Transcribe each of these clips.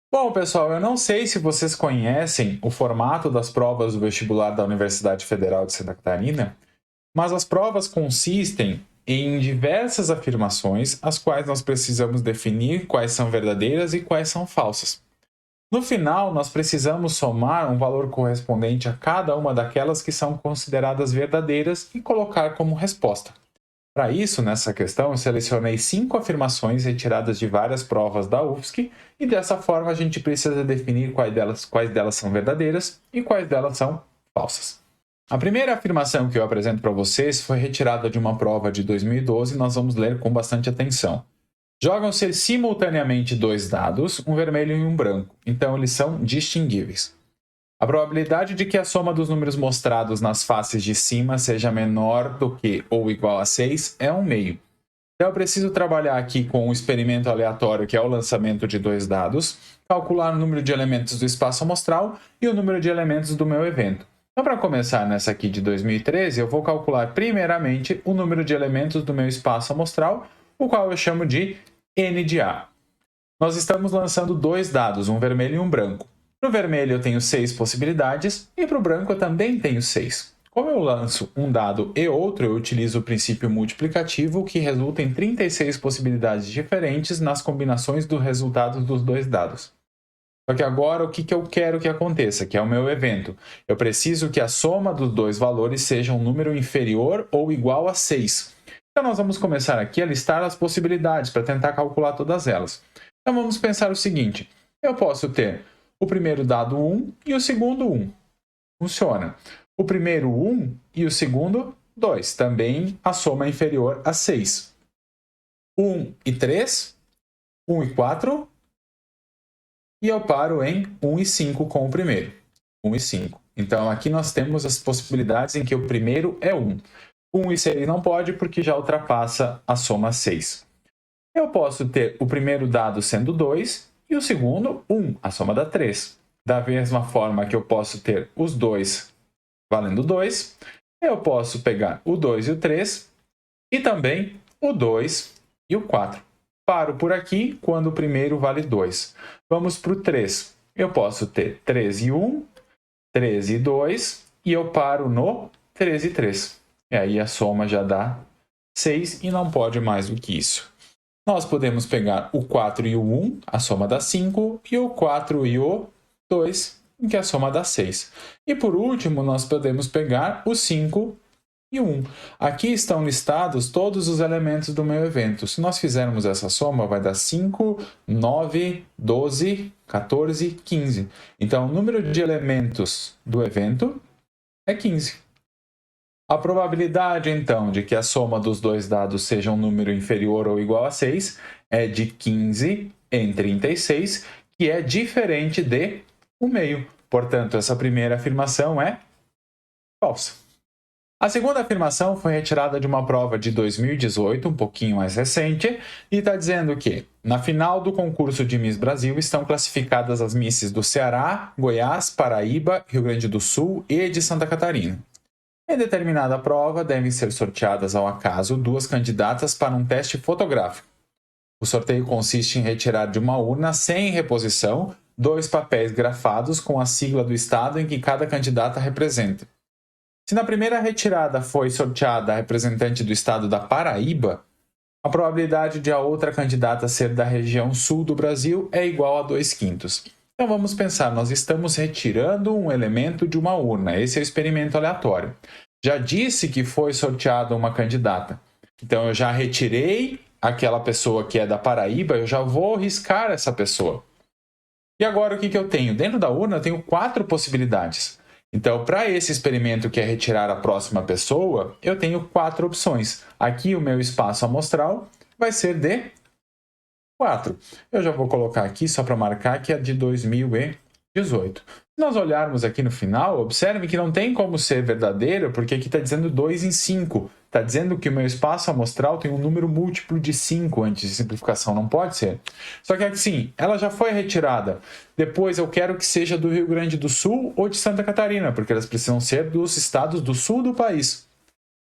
Bom, pessoal, eu não sei se vocês conhecem o formato das provas do vestibular da Universidade Federal de Santa Catarina, mas as provas consistem em diversas afirmações, as quais nós precisamos definir quais são verdadeiras e quais são falsas. No final, nós precisamos somar um valor correspondente a cada uma daquelas que são consideradas verdadeiras e colocar como resposta. Para isso, nessa questão, eu selecionei 5 afirmações retiradas de várias provas da UFSC e dessa forma a gente precisa definir quais delas são verdadeiras e quais delas são falsas. A primeira afirmação que eu apresento para vocês foi retirada de uma prova de 2012 e nós vamos ler com bastante atenção. Jogam-se simultaneamente dois dados, um vermelho e um branco, então eles são distinguíveis. A probabilidade de que a soma dos números mostrados nas faces de cima seja menor do que ou igual a 6 é 1/2. Então eu preciso trabalhar aqui com um experimento aleatório, que é o lançamento de dois dados, calcular o número de elementos do espaço amostral e o número de elementos do meu evento. Então, para começar nessa aqui de 2013, eu vou calcular primeiramente o número de elementos do meu espaço amostral, o qual eu chamo de N de A. Nós estamos lançando dois dados, um vermelho e um branco. Para o vermelho eu tenho 6 possibilidades e para o branco eu também tenho 6. Como eu lanço um dado e outro, eu utilizo o princípio multiplicativo, que resulta em 36 possibilidades diferentes nas combinações dos resultados dos dois dados. Só que agora o que eu quero que aconteça, que é o meu evento? Eu preciso que a soma dos dois valores seja um número inferior ou igual a 6. Então nós vamos começar aqui a listar as possibilidades para tentar calcular todas elas. Então vamos pensar o seguinte, eu posso ter o primeiro dado 1 e o segundo 1. Funciona. O primeiro 1 e o segundo 2. Também a soma é inferior a 6. 1 e 3. 1 e 4. E eu paro em 1 e 5 com o primeiro. 1 e 5. Então aqui nós temos as possibilidades em que o primeiro é 1. 1 e 6 não pode porque já ultrapassa a soma 6. Eu posso ter o primeiro dado sendo 2 e o segundo 1, a soma dá 3. Da mesma forma que eu posso ter os dois valendo 2, eu posso pegar o 2 e o 3 e também o 2 e o 4. Paro por aqui quando o primeiro vale 2. Vamos para o 3. Eu posso ter 3 e 1, 3 e 2 e eu paro no 3 e 3. E aí a soma já dá 6 e não pode mais do que isso. Nós podemos pegar o 4 e o 1, a soma dá 5, e o 4 e o 2, em que a soma dá 6. E por último, nós podemos pegar o 5 e o 1. Aqui estão listados todos os elementos do meu evento. Se nós fizermos essa soma, vai dar 5, 9, 12, 14, 15. Então, o número de elementos do evento é 15. A probabilidade, então, de que a soma dos dois dados seja um número inferior ou igual a 6 é de 15 em 36, que é diferente de 1/2. Portanto, essa primeira afirmação é falsa. A segunda afirmação foi retirada de uma prova de 2018, um pouquinho mais recente, e está dizendo que, na final do concurso de Miss Brasil, estão classificadas as misses do Ceará, Goiás, Paraíba, Rio Grande do Sul e de Santa Catarina. Em determinada prova, devem ser sorteadas ao acaso 2 candidatas para um teste fotográfico. O sorteio consiste em retirar de uma urna sem reposição 2 papéis grafados com a sigla do estado em que cada candidata representa. Se na primeira retirada foi sorteada a representante do estado da Paraíba, a probabilidade de a outra candidata ser da região sul do Brasil é igual a 2/5. Então vamos pensar, nós estamos retirando um elemento de uma urna, esse é o experimento aleatório. Já disse que foi sorteada uma candidata, então eu já retirei aquela pessoa que é da Paraíba, eu já vou riscar essa pessoa. E agora o que eu tenho? Dentro da urna eu tenho 4 possibilidades. Então, para esse experimento que é retirar a próxima pessoa, eu tenho 4 opções. Aqui o meu espaço amostral vai ser de 4. Eu já vou colocar aqui só para marcar que é de 2018. Se nós olharmos aqui no final, observe que não tem como ser verdadeiro, porque aqui está dizendo 2 em 5. Está dizendo que o meu espaço amostral tem um número múltiplo de 5 antes de simplificação, não pode ser. Só que assim, ela já foi retirada. Depois eu quero que seja do Rio Grande do Sul ou de Santa Catarina, porque elas precisam ser dos estados do sul do país.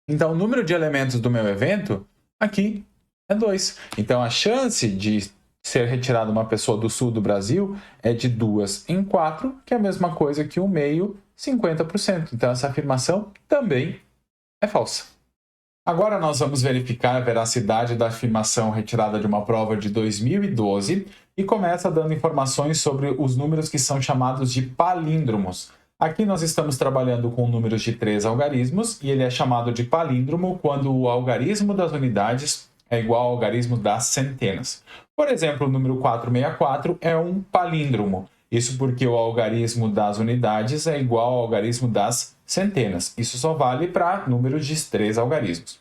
Então o número de elementos do meu evento aqui é 2. Então a chance de ser retirada uma pessoa do sul do Brasil é de 2 em 4, que é a mesma coisa que 1 meio, 50%. Então, essa afirmação também é falsa. Agora nós vamos verificar a veracidade da afirmação retirada de uma prova de 2012 e começa dando informações sobre os números que são chamados de palíndromos. Aqui nós estamos trabalhando com números de 3 algarismos e ele é chamado de palíndromo quando o algarismo das unidades é igual ao algarismo das centenas. Por exemplo, o número 464 é um palíndromo. Isso porque o algarismo das unidades é igual ao algarismo das centenas. Isso só vale para números de 3 algarismos.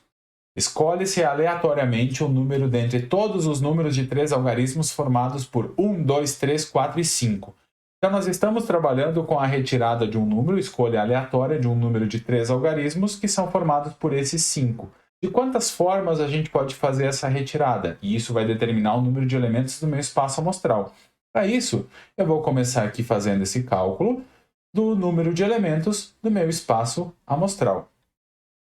Escolhe-se aleatoriamente um número dentre todos os números de 3 algarismos formados por 1, 2, 3, 4 e 5. Então, nós estamos trabalhando com a retirada de um número, escolha aleatória de um número de 3 algarismos que são formados por esses 5. De quantas formas a gente pode fazer essa retirada? E isso vai determinar o número de elementos do meu espaço amostral. Para isso, eu vou começar aqui fazendo esse cálculo do número de elementos do meu espaço amostral.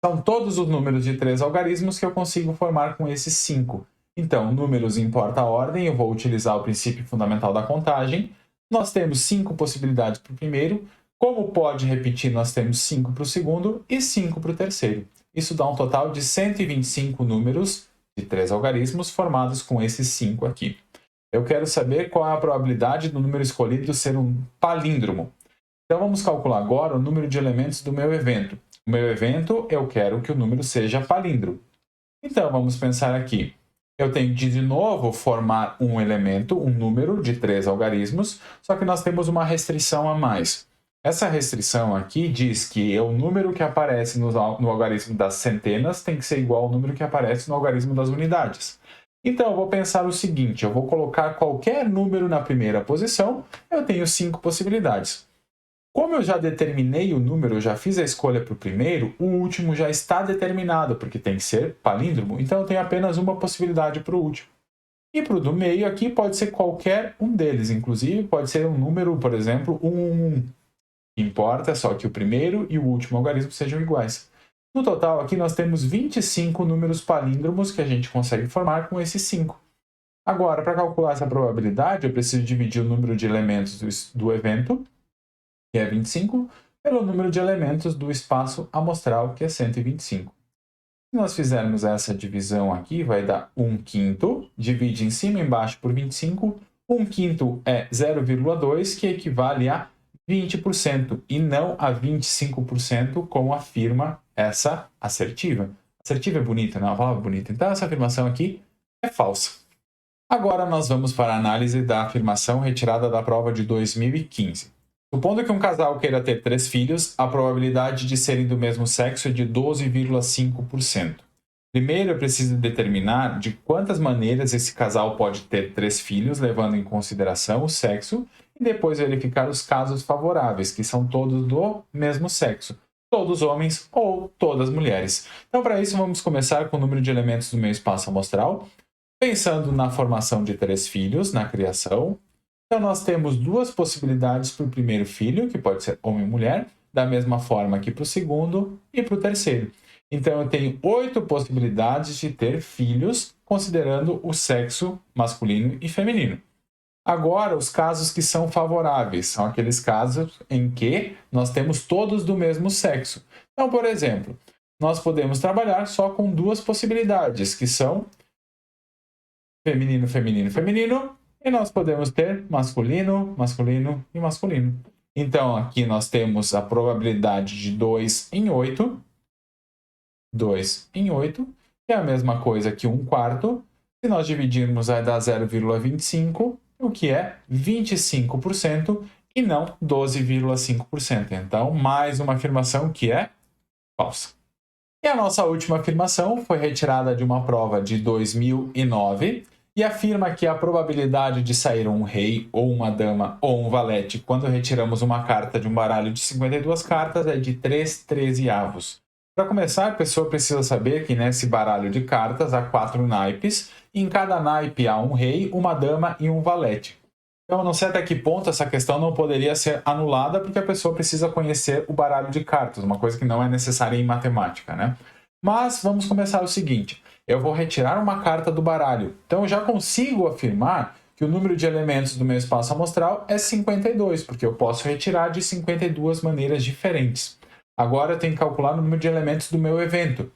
São todos os números de 3 algarismos que eu consigo formar com esses 5. Então, números importa a ordem, eu vou utilizar o princípio fundamental da contagem. Nós temos 5 possibilidades para o primeiro. Como pode repetir, nós temos 5 para o segundo e 5 para o terceiro. Isso dá um total de 125 números de 3 algarismos formados com esses 5 aqui. Eu quero saber qual é a probabilidade do número escolhido ser um palíndromo. Então, vamos calcular agora o número de elementos do meu evento. O meu evento, eu quero que o número seja palíndromo. Então, vamos pensar aqui. Eu tenho de novo, formar um elemento, um número de 3 algarismos, só que nós temos uma restrição a mais. Essa restrição aqui diz que o número que aparece no algarismo das centenas tem que ser igual ao número que aparece no algarismo das unidades. Então, eu vou pensar o seguinte, eu vou colocar qualquer número na primeira posição, eu tenho 5 possibilidades. Como eu já determinei o número, eu já fiz a escolha para o primeiro, o último já está determinado, porque tem que ser palíndromo, então eu tenho apenas uma possibilidade para o último. E para o do meio aqui pode ser qualquer um deles, inclusive pode ser um número, por exemplo, 1. O que importa é só que o primeiro e o último algarismo sejam iguais. No total, aqui nós temos 25 números palíndromos que a gente consegue formar com esses 5. Agora, para calcular essa probabilidade, eu preciso dividir o número de elementos do evento, que é 25, pelo número de elementos do espaço amostral, que é 125. Se nós fizermos essa divisão aqui, vai dar 1/5, divide em cima e embaixo por 25, 1/5 é 0,2, que equivale a 20%, e não a 25%, como afirma essa assertiva. Assertiva é bonita, não é uma palavra bonita. Então, essa afirmação aqui é falsa. Agora, nós vamos para a análise da afirmação retirada da prova de 2015. Supondo que um casal queira ter 3 filhos, a probabilidade de serem do mesmo sexo é de 12,5%. Primeiro, eu preciso determinar de quantas maneiras esse casal pode ter 3 filhos, levando em consideração o sexo, e depois verificar os casos favoráveis, que são todos do mesmo sexo, todos homens ou todas mulheres. Então, para isso, vamos começar com o número de elementos do meu espaço amostral, pensando na formação de 3 filhos, na criação. Então, nós temos 2 possibilidades para o primeiro filho, que pode ser homem ou mulher, da mesma forma que para o segundo e para o terceiro. Então, eu tenho 8 possibilidades de ter filhos, considerando o sexo masculino e feminino. Agora, os casos que são favoráveis são aqueles casos em que nós temos todos do mesmo sexo. Então, por exemplo, nós podemos trabalhar só com 2 possibilidades, que são feminino, feminino, feminino, e nós podemos ter masculino, masculino e masculino. Então, aqui nós temos a probabilidade de 2 em 8, 2 em 8, que é a mesma coisa que 1/4. Se nós dividirmos, vai dar 0,25, o que é 25% e não 12,5%. Então, mais uma afirmação que é falsa. E a nossa última afirmação foi retirada de uma prova de 2009 e afirma que a probabilidade de sair um rei, ou uma dama, ou um valete quando retiramos uma carta de um baralho de 52 cartas é de 3/13. Para começar, a pessoa precisa saber que nesse baralho de cartas há 4 naipes, e em cada naipe há um rei, uma dama e um valete. Então, eu não sei até que ponto essa questão não poderia ser anulada, porque a pessoa precisa conhecer o baralho de cartas, uma coisa que não é necessária em matemática, né? Mas vamos começar o seguinte, eu vou retirar uma carta do baralho. Então, eu já consigo afirmar que o número de elementos do meu espaço amostral é 52, porque eu posso retirar de 52 maneiras diferentes. Agora eu tenho que calcular o número de elementos do meu evento.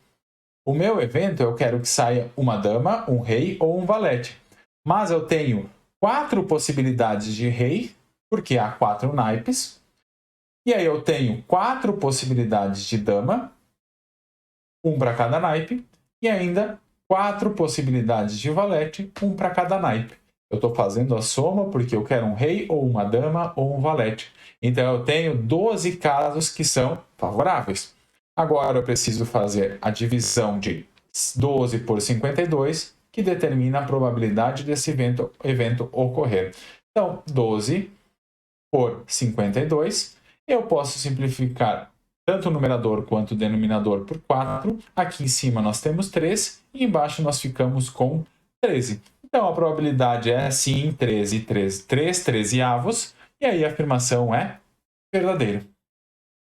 O meu evento eu quero que saia uma dama, um rei ou um valete. Mas eu tenho 4 possibilidades de rei, porque há 4 naipes. E aí eu tenho 4 possibilidades de dama, um para cada naipe, e ainda 4 possibilidades de valete, um para cada naipe. Eu estou fazendo a soma porque eu quero um rei, ou uma dama, ou um valete. Então eu tenho 12 casos que são favoráveis. Agora eu preciso fazer a divisão de 12 por 52, que determina a probabilidade desse evento ocorrer. Então, 12 por 52, eu posso simplificar tanto o numerador quanto o denominador por 4. Aqui em cima nós temos 3 e embaixo nós ficamos com 13. Então a probabilidade é sim 13 avos, e aí a afirmação é verdadeira.